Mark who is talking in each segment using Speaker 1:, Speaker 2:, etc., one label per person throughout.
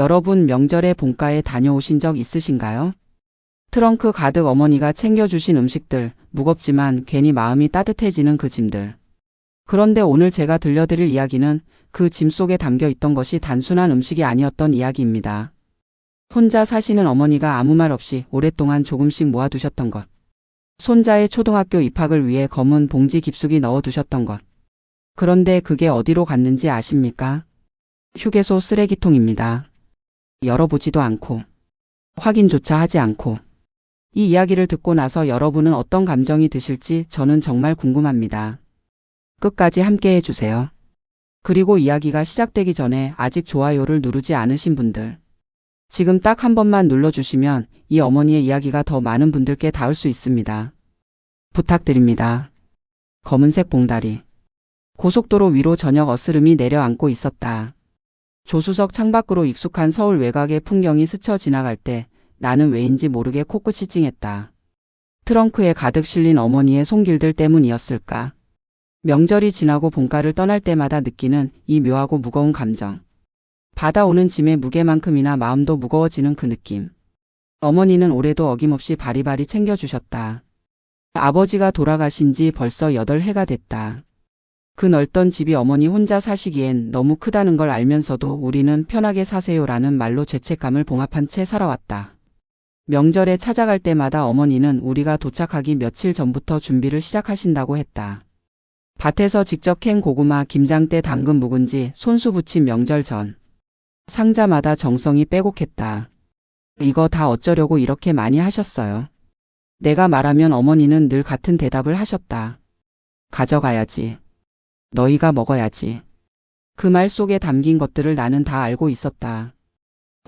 Speaker 1: 여러분 명절에 본가에 다녀오신 적 있으신가요? 트렁크 가득 어머니가 챙겨주신 음식들, 무겁지만 괜히 마음이 따뜻해지는 그 짐들. 그런데 오늘 제가 들려드릴 이야기는 그 짐 속에 담겨 있던 것이 단순한 음식이 아니었던 이야기입니다. 혼자 사시는 어머니가 아무 말 없이 오랫동안 조금씩 모아두셨던 것. 손자의 초등학교 입학을 위해 검은 봉지 깊숙이 넣어두셨던 것. 그런데 그게 어디로 갔는지 아십니까? 휴게소 쓰레기통입니다. 열어보지도 않고, 확인조차 하지 않고. 이 이야기를 듣고 나서 여러분은 어떤 감정이 드실지 저는 정말 궁금합니다. 끝까지 함께 해주세요. 그리고 이야기가 시작되기 전에 아직 좋아요를 누르지 않으신 분들. 지금 딱 한 번만 눌러주시면 이 어머니의 이야기가 더 많은 분들께 닿을 수 있습니다. 부탁드립니다. 검은색 봉다리. 고속도로 위로 저녁 어스름이 내려앉고 있었다. 조수석 창밖으로 익숙한 서울 외곽의 풍경이 스쳐 지나갈 때 나는 왜인지 모르게 코끝이 찡했다. 트렁크에 가득 실린 어머니의 손길들 때문이었을까? 명절이 지나고 본가를 떠날 때마다 느끼는 이 묘하고 무거운 감정. 받아오는 짐의 무게만큼이나 마음도 무거워지는 그 느낌. 어머니는 올해도 어김없이 바리바리 챙겨주셨다. 아버지가 돌아가신 지 벌써 8해가 됐다. 그 넓던 집이 어머니 혼자 사시기엔 너무 크다는 걸 알면서도 우리는 편하게 사세요라는 말로 죄책감을 봉합한 채 살아왔다. 명절에 찾아갈 때마다 어머니는 우리가 도착하기 며칠 전부터 준비를 시작하신다고 했다. 밭에서 직접 캔 고구마, 김장대 담근 묵은지, 손수 부친 명절 전. 상자마다 정성이 빼곡했다. 이거 다 어쩌려고 이렇게 많이 하셨어요? 내가 말하면 어머니는 늘 같은 대답을 하셨다. 가져가야지. 너희가 먹어야지. 그 말 속에 담긴 것들을 나는 다 알고 있었다.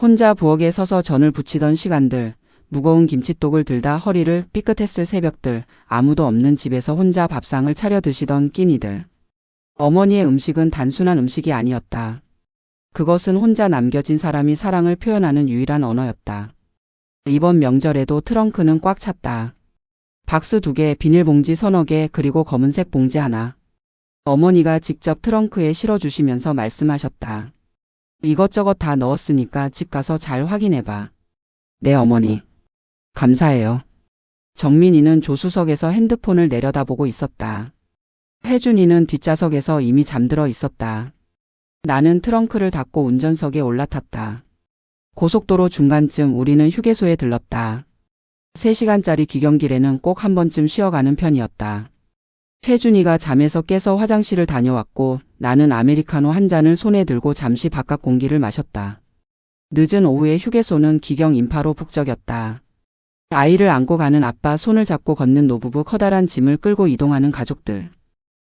Speaker 1: 혼자 부엌에 서서 전을 부치던 시간들, 무거운 김치독을 들다 허리를 삐끗했을 새벽들, 아무도 없는 집에서 혼자 밥상을 차려 드시던 끼니들. 어머니의 음식은 단순한 음식이 아니었다. 그것은 혼자 남겨진 사람이 사랑을 표현하는 유일한 언어였다. 이번 명절에도 트렁크는 꽉 찼다. 박스 2개, 비닐봉지 서너 개, 그리고 검은색 봉지 하나. 어머니가 직접 트렁크에 실어주시면서 말씀하셨다. 이것저것 다 넣었으니까 집 가서 잘 확인해봐. 네 어머니. 감사해요. 정민이는 조수석에서 핸드폰을 내려다보고 있었다. 혜준이는 뒷좌석에서 이미 잠들어 있었다. 나는 트렁크를 닫고 운전석에 올라탔다. 고속도로 중간쯤 우리는 휴게소에 들렀다. 3시간짜리 귀경길에는 꼭 한 번쯤 쉬어가는 편이었다. 혜준이가 잠에서 깨서 화장실을 다녀왔고 나는 아메리카노 한 잔을 손에 들고 잠시 바깥 공기를 마셨다. 늦은 오후에 휴게소는 기경 인파로 북적였다. 아이를 안고 가는 아빠, 손을 잡고 걷는 노부부, 커다란 짐을 끌고 이동하는 가족들.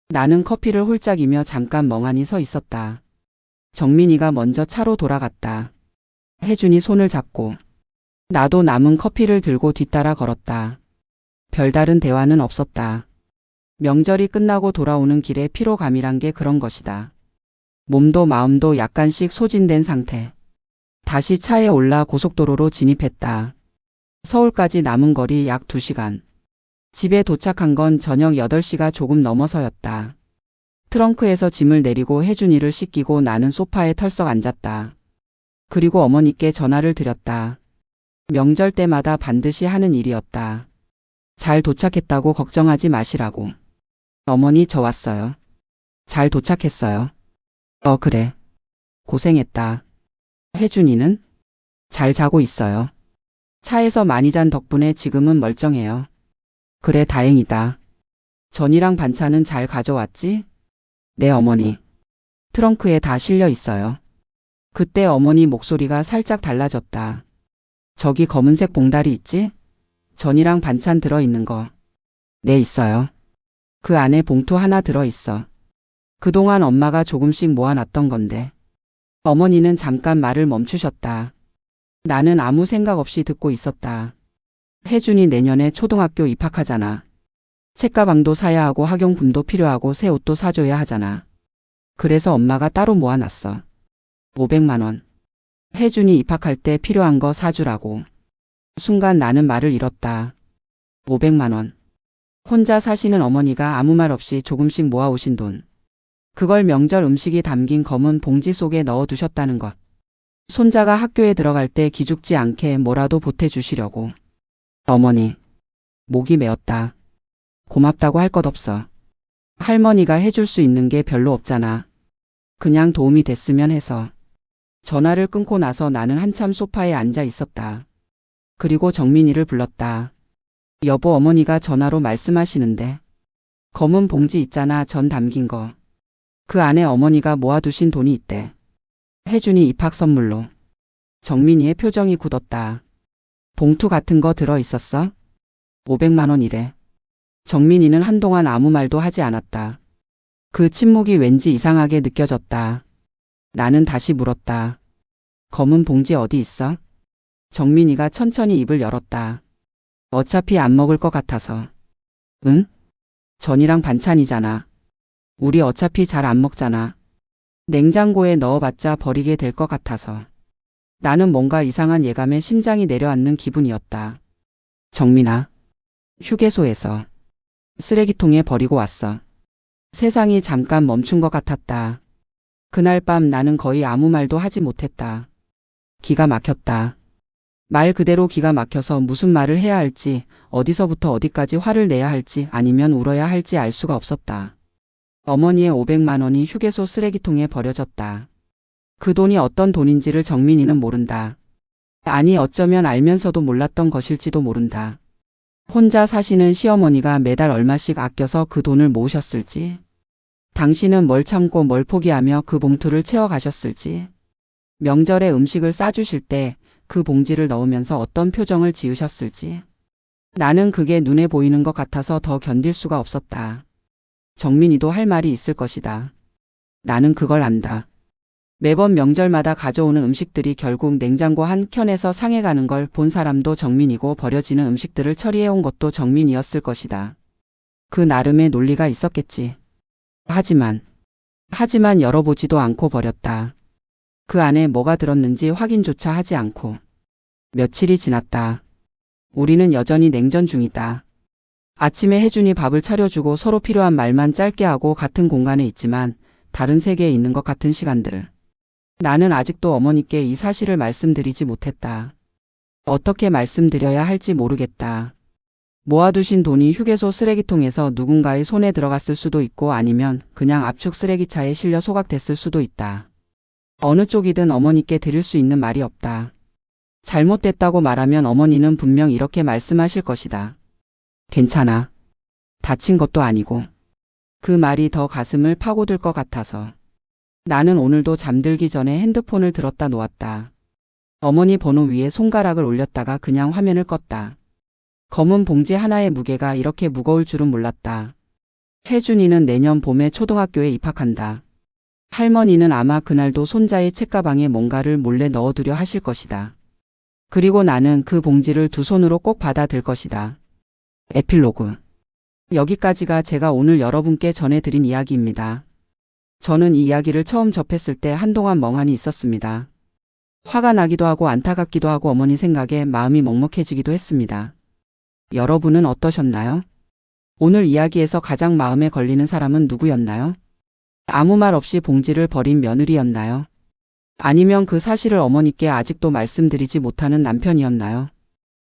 Speaker 1: 나는 커피를 홀짝이며 잠깐 멍하니 서 있었다. 정민이가 먼저 차로 돌아갔다. 혜준이 손을 잡고. 나도 남은 커피를 들고 뒤따라 걸었다. 별다른 대화는 없었다. 명절이 끝나고 돌아오는 길에 피로감이란 게 그런 것이다. 몸도 마음도 약간씩 소진된 상태. 다시 차에 올라 고속도로로 진입했다. 서울까지 남은 거리 약 2시간. 집에 도착한 건 저녁 8시가 조금 넘어서였다. 트렁크에서 짐을 내리고 혜준이를 씻기고 나는 소파에 털썩 앉았다. 그리고 어머니께 전화를 드렸다. 명절 때마다 반드시 하는 일이었다. 잘 도착했다고 걱정하지 마시라고. 어머니 저 왔어요. 잘 도착했어요. 그래. 고생했다. 혜준이는? 잘 자고 있어요. 차에서 많이 잔 덕분에 지금은 멀쩡해요. 그래 다행이다. 전이랑 반찬은 잘 가져왔지? 네 어머니. 트렁크에 다 실려 있어요. 그때 어머니 목소리가 살짝 달라졌다. 저기 검은색 봉다리 있지? 전이랑 반찬 들어있는 거. 네 있어요. 그 안에 봉투 하나 들어있어. 그동안 엄마가 조금씩 모아놨던 건데. 어머니는 잠깐 말을 멈추셨다. 나는 아무 생각 없이 듣고 있었다. 혜준이 내년에 초등학교 입학하잖아. 책가방도 사야 하고 학용품도 필요하고 새 옷도 사줘야 하잖아. 그래서 엄마가 따로 모아놨어. 500만 원. 혜준이 입학할 때 필요한 거 사주라고. 순간 나는 말을 잃었다. 500만 원. 혼자 사시는 어머니가 아무 말 없이 조금씩 모아오신 돈. 그걸 명절 음식이 담긴 검은 봉지 속에 넣어두셨다는 것. 손자가 학교에 들어갈 때 기죽지 않게 뭐라도 보태주시려고. 어머니. 목이 메었다. 고맙다고 할 것 없어. 할머니가 해줄 수 있는 게 별로 없잖아. 그냥 도움이 됐으면 해서. 전화를 끊고 나서 나는 한참 소파에 앉아 있었다. 그리고 정민이를 불렀다. 여보, 어머니가 전화로 말씀하시는데. 검은 봉지 있잖아, 전 담긴 거. 그 안에 어머니가 모아두신 돈이 있대. 혜준이 입학 선물로. 정민이의 표정이 굳었다. 봉투 같은 거 들어 있었어? 500만 원이래. 정민이는 한동안 아무 말도 하지 않았다. 그 침묵이 왠지 이상하게 느껴졌다. 나는 다시 물었다. 검은 봉지 어디 있어? 정민이가 천천히 입을 열었다. 어차피 안 먹을 것 같아서. 응? 전이랑 반찬이잖아. 우리 어차피 잘 안 먹잖아. 냉장고에 넣어봤자 버리게 될 것 같아서. 나는 뭔가 이상한 예감에 심장이 내려앉는 기분이었다. 정민아. 휴게소에서. 쓰레기통에 버리고 왔어. 세상이 잠깐 멈춘 것 같았다. 그날 밤 나는 거의 아무 말도 하지 못했다. 기가 막혔다. 말 그대로 기가 막혀서 무슨 말을 해야 할지, 어디서부터 어디까지 화를 내야 할지 아니면 울어야 할지 알 수가 없었다. 어머니의 500만 원이 휴게소 쓰레기통에 버려졌다. 그 돈이 어떤 돈인지를 정민이는 모른다. 아니, 어쩌면 알면서도 몰랐던 것일지도 모른다. 혼자 사시는 시어머니가 매달 얼마씩 아껴서 그 돈을 모으셨을지. 당신은 뭘 참고 뭘 포기하며 그 봉투를 채워가셨을지. 명절에 음식을 싸주실 때 그 봉지를 넣으면서 어떤 표정을 지으셨을지. 나는 그게 눈에 보이는 것 같아서 더 견딜 수가 없었다. 정민이도 할 말이 있을 것이다. 나는 그걸 안다. 매번 명절마다 가져오는 음식들이 결국 냉장고 한 켠에서 상해가는 걸 본 사람도 정민이고 버려지는 음식들을 처리해온 것도 정민이었을 것이다. 그 나름의 논리가 있었겠지. 하지만 열어보지도 않고 버렸다. 그 안에 뭐가 들었는지 확인조차 하지 않고. 며칠이 지났다. 우리는 여전히 냉전 중이다. 아침에 혜준이 밥을 차려주고 서로 필요한 말만 짧게 하고 같은 공간에 있지만 다른 세계에 있는 것 같은 시간들. 나는 아직도 어머니께 이 사실을 말씀드리지 못했다. 어떻게 말씀드려야 할지 모르겠다. 모아두신 돈이 휴게소 쓰레기통에서 누군가의 손에 들어갔을 수도 있고 아니면 그냥 압축 쓰레기차에 실려 소각됐을 수도 있다. 어느 쪽이든 어머니께 드릴 수 있는 말이 없다. 잘못됐다고 말하면 어머니는 분명 이렇게 말씀하실 것이다. 괜찮아. 다친 것도 아니고. 그 말이 더 가슴을 파고들 것 같아서. 나는 오늘도 잠들기 전에 핸드폰을 들었다 놓았다. 어머니 번호 위에 손가락을 올렸다가 그냥 화면을 껐다. 검은 봉지 하나의 무게가 이렇게 무거울 줄은 몰랐다. 혜준이는 내년 봄에 초등학교에 입학한다. 할머니는 아마 그날도 손자의 책가방에 뭔가를 몰래 넣어두려 하실 것이다. 그리고 나는 그 봉지를 두 손으로 꼭 받아들 것이다. 에필로그. 여기까지가 제가 오늘 여러분께 전해드린 이야기입니다. 저는 이 이야기를 처음 접했을 때 한동안 멍하니 있었습니다. 화가 나기도 하고 안타깝기도 하고 어머니 생각에 마음이 먹먹해지기도 했습니다. 여러분은 어떠셨나요? 오늘 이야기에서 가장 마음에 걸리는 사람은 누구였나요? 아무 말 없이 봉지를 버린 며느리였나요? 아니면 그 사실을 어머니께 아직도 말씀드리지 못하는 남편이었나요?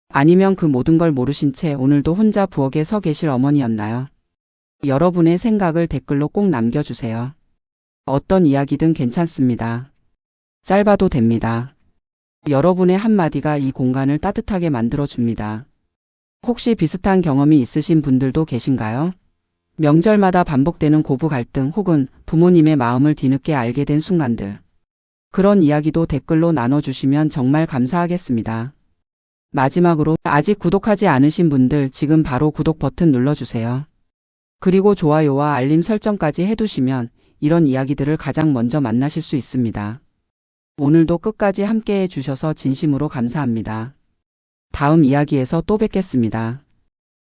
Speaker 1: 아니면 그 모든 걸 모르신 채 오늘도 혼자 부엌에 서 계실 어머니였나요? 여러분의 생각을 댓글로 꼭 남겨주세요. 어떤 이야기든 괜찮습니다. 짧아도 됩니다. 여러분의 한마디가 이 공간을 따뜻하게 만들어줍니다. 혹시 비슷한 경험이 있으신 분들도 계신가요? 명절마다 반복되는 고부 갈등 혹은 부모님의 마음을 뒤늦게 알게 된 순간들. 그런 이야기도 댓글로 나눠주시면 정말 감사하겠습니다. 마지막으로 아직 구독하지 않으신 분들 지금 바로 구독 버튼 눌러주세요. 그리고 좋아요와 알림 설정까지 해두시면 이런 이야기들을 가장 먼저 만나실 수 있습니다. 오늘도 끝까지 함께 해주셔서 진심으로 감사합니다. 다음 이야기에서 또 뵙겠습니다.